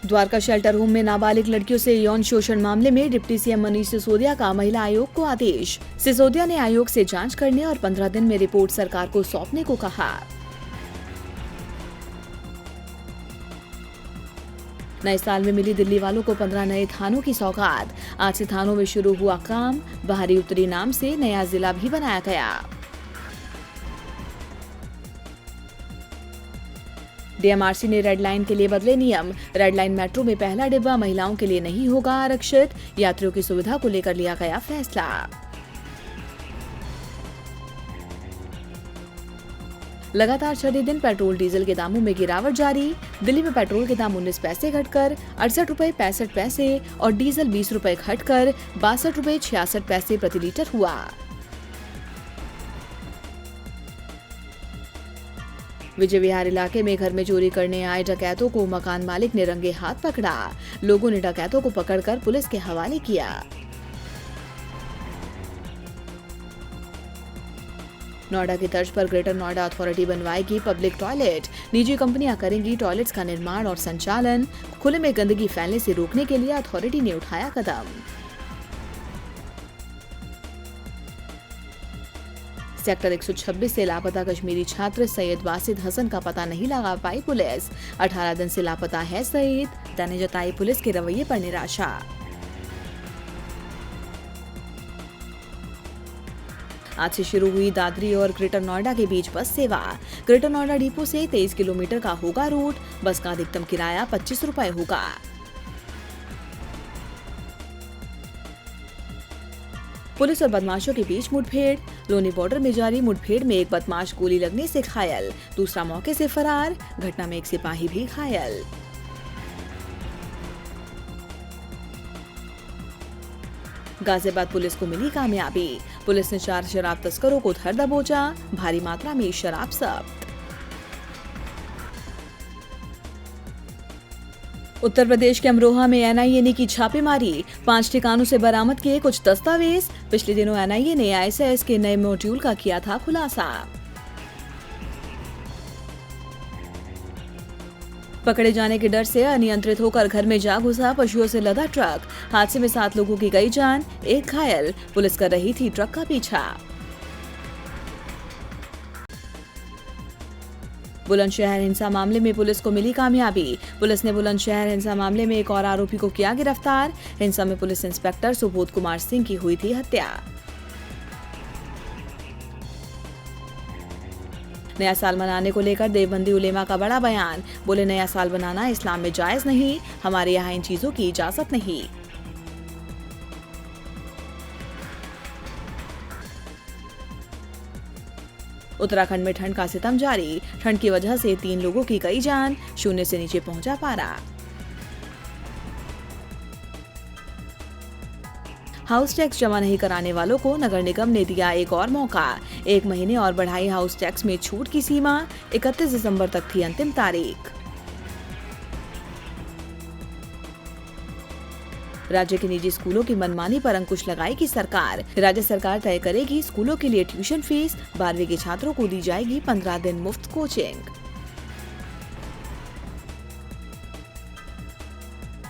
Dwarka shelter home में नाबालिग लड़कियों से यौन शोषण मामले में डिप्टी सीएम मनीष सिसोदिया का महिला आयोग को आदेश। सिसोदिया ने आयोग से जांच करने और 15 दिन में रिपोर्ट सरकार को सौंपने को कहा। नए साल में मिली दिल्ली वालों को 15 नए थानों की सौगात। आज से थानों में शुरू हुआ काम। बाहरी उत्तरी नाम से नया जिला भी बनाया गया। डीएमआरसी ने रेड लाइन के लिए बदले नियम। रेड लाइन मेट्रो में पहला डिब्बा महिलाओं के लिए नहीं होगा आरक्षित। यात्रियों की सुविधा को लेकर लिया गया फैसला। लगातार छठे दिन पेट्रोल डीजल के दामों में गिरावट जारी। दिल्ली में पेट्रोल के दाम 19 पैसे घटकर 68 रुपए 65 पैसे और डीजल 20 रुपए घटकर 62 रुपए 66 पैसे प्रति लीटर हुआ। विजय विहार इलाके में घर में चोरी करने आए डकैतों को मकान मालिक ने रंगे हाथ पकड़ा। लोगों ने डकैतों को पकड़कर पुलिस के हवाले किया। नोएडा की तर्ज पर ग्रेटर नोएडा अथॉरिटी बनवाएगी पब्लिक टॉयलेट। निजी कंपनियां करेंगी टॉयलेट्स का निर्माण और संचालन। खुले में गंदगी फैलने से रोकने के लिए अथॉरिटी ने उठाया कदम। सेक्टर 126 से लापता कश्मीरी छात्र सैयद वासिद हसन का पता नहीं लगा पाई पुलिस। 18 दिन से लापता है सईद। ने जताई पुलिस के रवैये पर निराशा। आज से शुरू हुई दादरी और ग्रेटर नोएडा के बीच बस सेवा। ग्रेटर नोएडा डिपो से 23 किलोमीटर का होगा रूट। बस का अधिकतम किराया 25 रुपए होगा। पुलिस और बदमाशों के बीच मुठभेड़। लोनी बॉर्डर में जारी मुठभेड़ में एक बदमाश गोली लगने से घायल, दूसरा मौके से फरार। घटना में एक सिपाही भी घायल। गाजियाबाद पुलिस को मिली कामयाबी। पुलिस ने 4 शराब तस्करों को धर दबोचा। भारी मात्रा में शराब जब्त। उत्तर प्रदेश के अमरोहा में एनआईए ने की छापेमारी। 5 ठिकानों से बरामद किए कुछ दस्तावेज। पिछले दिनों एनआईए ने आईएसआईएस के नए मॉड्यूल का किया था खुलासा। पकड़े जाने के डर से अनियंत्रित होकर घर में जा घुसा पशुओं से लदा ट्रक। हादसे में 7 लोगों की गई जान, 1 घायल। पुलिस कर रही थी ट्रक का पीछा। बुलंदशहर हिंसा मामले में पुलिस को मिली कामयाबी। पुलिस ने बुलंदशहर हिंसा मामले में एक और आरोपी को किया गिरफ्तार। हिंसा में पुलिस इंस्पेक्टर सुबोध कुमार सिंह की हुई थी हत्या। नया साल मनाने को लेकर देवबंदी उलेमा का बड़ा बयान। बोले नया साल बनाना इस्लाम में जायज नहीं। हमारे यहाँ इन चीजों की इजाजत नहीं। उत्तराखंड में ठंड का सितम जारी। ठंड की वजह से 3 लोगों की गई जान। 0 से नीचे पहुंचा पारा। हाउस टैक्स जमा नहीं कराने वालों को नगर निगम ने दिया एक और मौका। 1 महीने और बढ़ाई हाउस टैक्स में छूट की सीमा। 31 दिसंबर तक थी अंतिम तारीख। राज्य के निजी स्कूलों की मनमानी पर अंकुश लगाएगी सरकार। राज्य सरकार तय करेगी स्कूलों के लिए ट्यूशन फीस। 12वीं के छात्रों को दी जाएगी 15 दिन मुफ्त कोचिंग।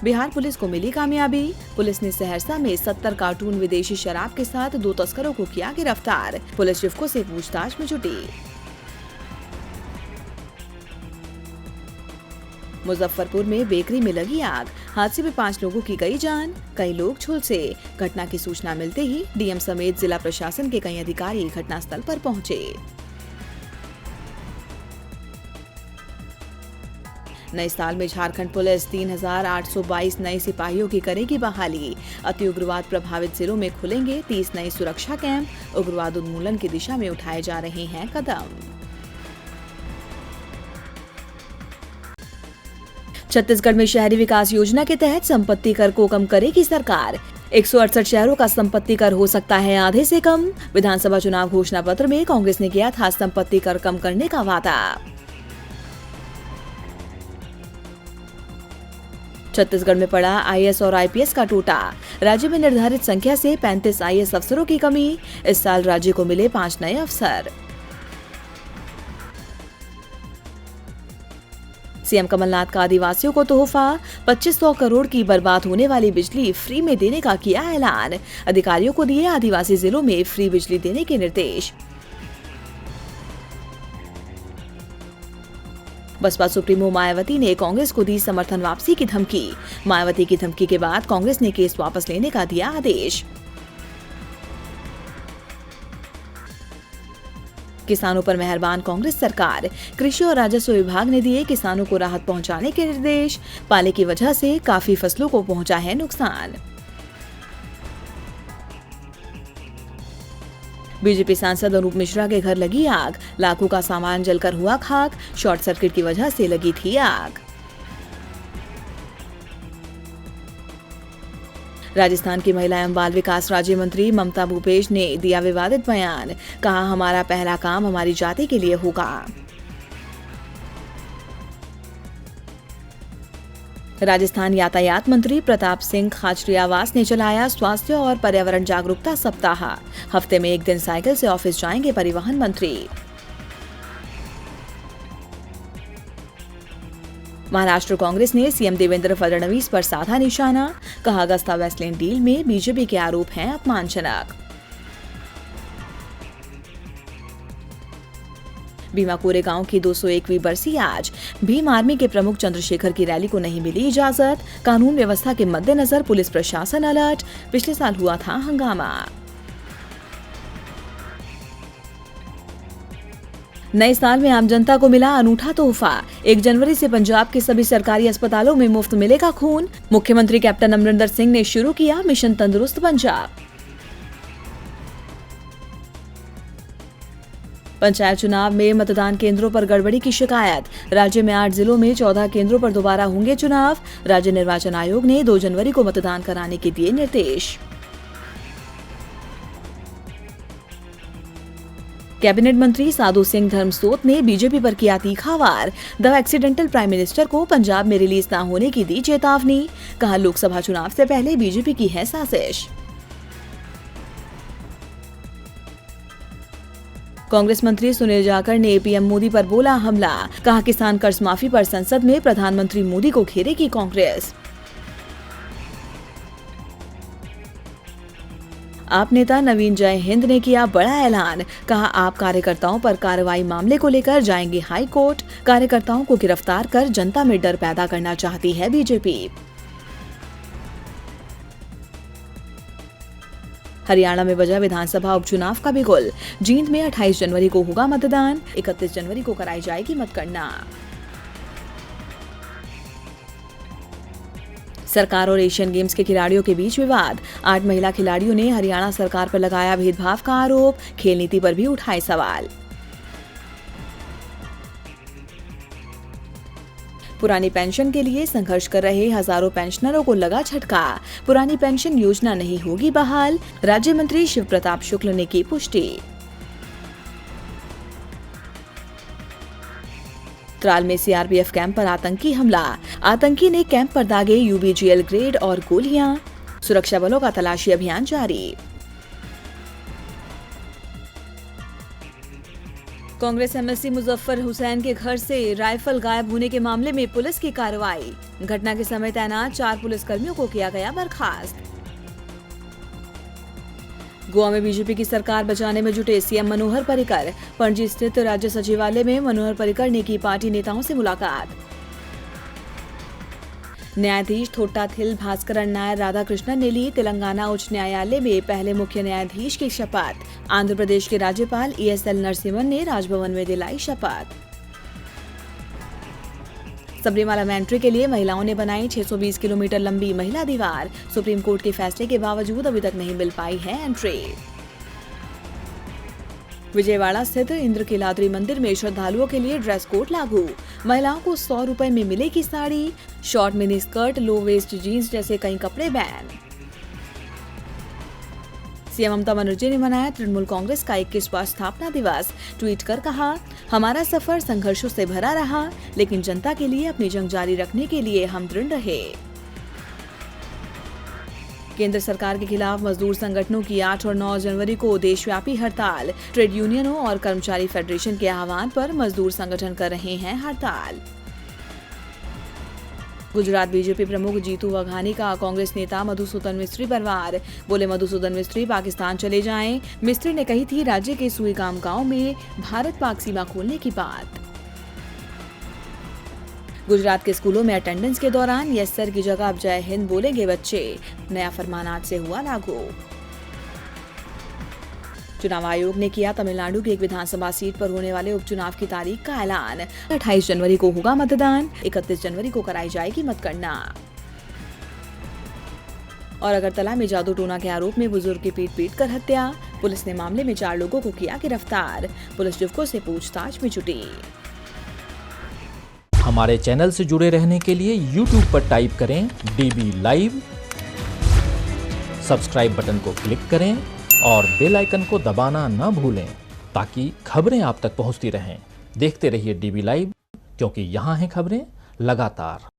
बिहार पुलिस को मिली कामयाबी। पुलिस ने सहरसा में 70 कार्टून विदेशी शराब के साथ 2 तस्करों को किया गिरफ्तार। पुलिस शिवको से पूछताछ में जुटी। मुजफ्फरपुर में बेकरी में लगी आग। हादसे में 5 लोगों की गई जान, कई लोग झुलसे। घटना की सूचना मिलते ही डीएम समेत जिला प्रशासन के कई अधिकारी घटनास्थल पर पहुंचे। नए साल में झारखंड पुलिस 3822 नए सिपाहियों की करेगी बहाली। अति उग्रवाद प्रभावित जिलों में खुलेंगे 30 नए सुरक्षा कैंप। उग्रवाद उन्मूलन की दिशा में उठाए जा रहे हैं कदम। छत्तीसगढ़ में शहरी विकास योजना के तहत संपत्ति कर को कम करेगी सरकार। 168 शहरों का संपत्ति कर हो सकता है आधे से कम। विधानसभा चुनाव घोषणा पत्र में कांग्रेस ने किया था संपत्ति कर कम करने का वादा। छत्तीसगढ़ में पड़ा आईएएस और आईपीएस का टूटा। राज्य में निर्धारित संख्या से 35 आईएएस अफसरों की कमी। इस साल राज्य को मिले 5 नए अफसर। सीएम कमलनाथ का आदिवासियों को तोहफा, 2500 करोड़ की बर्बाद होने वाली बिजली फ्री में देने का किया ऐलान। अधिकारियों को दिए आदिवासी जिलों में फ्री बिजली देने के निर्देश। बसपा सुप्रीमो मायावती ने कांग्रेस को दी समर्थन वापसी की धमकी। मायावती की धमकी के बाद कांग्रेस ने केस वापस लेने का दिया आदेश। किसानों पर मेहरबान कांग्रेस सरकार, कृषि और राजस्व विभाग ने दिए किसानों को राहत पहुंचाने के निर्देश। पाले की वजह से काफी फसलों को पहुंचा है नुकसान। बीजेपी सांसद अनूप मिश्रा के घर लगी आग, लाखों का सामान जलकर हुआ खाक, शॉर्ट सर्किट की वजह से लगी थी आग। राजस्थान की महिला एवं बाल विकास राज्य मंत्री ममता भूपेश ने दिया विवादित बयान, कहा हमारा पहला काम हमारी जाति के लिए होगा। राजस्थान यातायात मंत्री प्रताप सिंह खाचरियावास ने चलाया स्वास्थ्य और पर्यावरण जागरूकता सप्ताह। हफ्ते में एक दिन साइकिल से ऑफिस जाएंगे परिवहन मंत्री। महाराष्ट्र कांग्रेस ने सीएम देवेंद्र फडणवीस पर साधा निशाना, कहा अगस्ता वेस्टलैंड डील में बीजेपी के आरोप हैं अपमानजनक। भीमा कोरेगांव की 201वीं बरसी आज। भीम आर्मी के प्रमुख चंद्रशेखर की रैली को नहीं मिली इजाजत। कानून व्यवस्था के मद्देनजर पुलिस प्रशासन अलर्ट। पिछले साल हुआ था हंगामा। नए साल में आम जनता को मिला अनूठा तोहफा। 1 जनवरी से पंजाब के सभी सरकारी अस्पतालों में मुफ्त मिलेगा खून। मुख्यमंत्री कैप्टन अमरिंदर सिंह ने शुरू किया मिशन तंदुरुस्त पंजाब। पंचायत चुनाव में मतदान केंद्रों पर गड़बड़ी की शिकायत। राज्य में 8 जिलों में 14 केंद्रों पर दोबारा होंगे चुनाव। राज्य निर्वाचन आयोग ने 2 जनवरी को मतदान कराने के दिए निर्देश। कैबिनेट मंत्री साधु सिंह धर्मसोत ने बीजेपी पर किया तीखा वार। द एक्सीडेंटल प्राइम मिनिस्टर को पंजाब में रिलीज न होने की दी चेतावनी, कहा लोकसभा चुनाव से पहले बीजेपी की है साजिश। कांग्रेस मंत्री सुनील जाखड़ ने पीएम मोदी पर बोला हमला, कहा किसान कर्ज माफी पर संसद में प्रधानमंत्री मोदी को घेरेगी कांग्रेस। आप नेता नवीन जय हिंद ने किया बड़ा ऐलान, कहा आप कार्यकर्ताओं पर कार्रवाई मामले को लेकर जाएंगे हाई कोर्ट। कार्यकर्ताओं को गिरफ्तार कर जनता में डर पैदा करना चाहती है बीजेपी। हरियाणा में बजा विधानसभा उपचुनाव का बिगुल। जींद में 28 जनवरी को होगा मतदान, 31 जनवरी को कराई जाएगी मतगणना। सरकार और एशियन गेम्स के खिलाड़ियों के बीच विवाद। 8 महिला खिलाड़ियों ने हरियाणा सरकार पर लगाया भेदभाव का आरोप, खेल नीति पर भी उठाए सवाल। पुरानी पेंशन के लिए संघर्ष कर रहे हजारों पेंशनरों को लगा झटका। पुरानी पेंशन योजना नहीं होगी बहाल, राज्य मंत्री शिव प्रताप शुक्ल ने की पुष्टि। त्राल में सीआरपीएफ कैंप पर आतंकी हमला। आतंकी ने कैंप पर दागे यूबीजीएल ग्रेड और गोलियां। सुरक्षा बलों का तलाशी अभियान जारी। कांग्रेस एमएलसी मुजफ्फर हुसैन के घर से राइफल गायब होने के मामले में पुलिस की कार्रवाई। घटना के समय तैनात 4 पुलिसकर्मियों को किया गया बर्खास्त। गोवा में बीजेपी की सरकार बचाने में जुटे सीएम मनोहर पर्रिकर। पणजी स्थित राज्य सचिवालय में मनोहर पर्रिकर ने की पार्टी नेताओं से मुलाकात। न्यायाधीश थोट्टाथिल भास्करन नायर राधाकृष्णन ने ली तेलंगाना उच्च न्यायालय में पहले मुख्य न्यायाधीश की शपथ। आंध्र प्रदेश के राज्यपाल ESL नरसिम्हन ने राजभवन में दिलाई शपथ। सबरीमाला में एंट्री के लिए महिलाओं ने बनाई 620 किलोमीटर लंबी महिला दीवार। सुप्रीम कोर्ट के फैसले के बावजूद अभी तक नहीं मिल पाई है एंट्री। विजयवाड़ा स्थित इंद्रकीलाद्रि मंदिर में श्रद्धालुओं के लिए ड्रेस कोड लागू। महिलाओं को 100 रुपए में मिलेगी sari. Short mini skirt, low waist jeans जैसे कई कपड़े बैन। सीएम ममता बनर्जी ने मनाया तृणमूल कांग्रेस का 21वां स्थापना दिवस। ट्वीट कर कहा, हमारा सफर संघर्षों से भरा रहा, लेकिन जनता के लिए अपनी जंग जारी रखने के लिए हम दृढ़ रहे। केंद्र सरकार के खिलाफ मजदूर संगठनों की 8 और 9 जनवरी को देशव्यापी हड़ताल। ट्रेड यूनियनों और कर्मचारी फेडरेशन के आह्वान पर मजदूर संगठन कर रहे हैं हड़ताल। गुजरात बीजेपी प्रमुख जीतू वाघानी का कांग्रेस नेता मधुसूदन मिस्त्री पर वार। बोले मधुसूदन मिस्त्री पाकिस्तान चले जाएं। मिस्त्री ने कही थी राज्य के सुईगाम गांव में भारत पाक सीमा खोलने की बात। गुजरात के स्कूलों में अटेंडेंस के दौरान यस सर की जगह अब जय हिंद बोलेंगे बच्चे। नया फरमान आज से हुआ लागू। चुनाव आयोग ने किया तमिलनाडु की एक विधानसभा सीट पर होने वाले उपचुनाव की तारीख का ऐलान। 28 जनवरी को होगा मतदान, 31 जनवरी को कराई जाएगी मतगणना। और अगरतला में जादू टोना के आरोप में बुजुर्ग की पीट कर हत्या। पुलिस ने मामले में 4 लोगों को किया गिरफ्तार। पुलिस युवकों से पूछताछ में जुटी। हमारे चैनल से जुड़े रहने के लिए YouTube पर टाइप करें DB लाइव, सब्सक्राइब बटन को क्लिक करें और बेल आइकन को दबाना ना भूलें ताकि खबरें आप तक पहुंचती रहें। देखते रहिए DB लाइव, क्योंकि यहाँ हैं खबरें लगातार।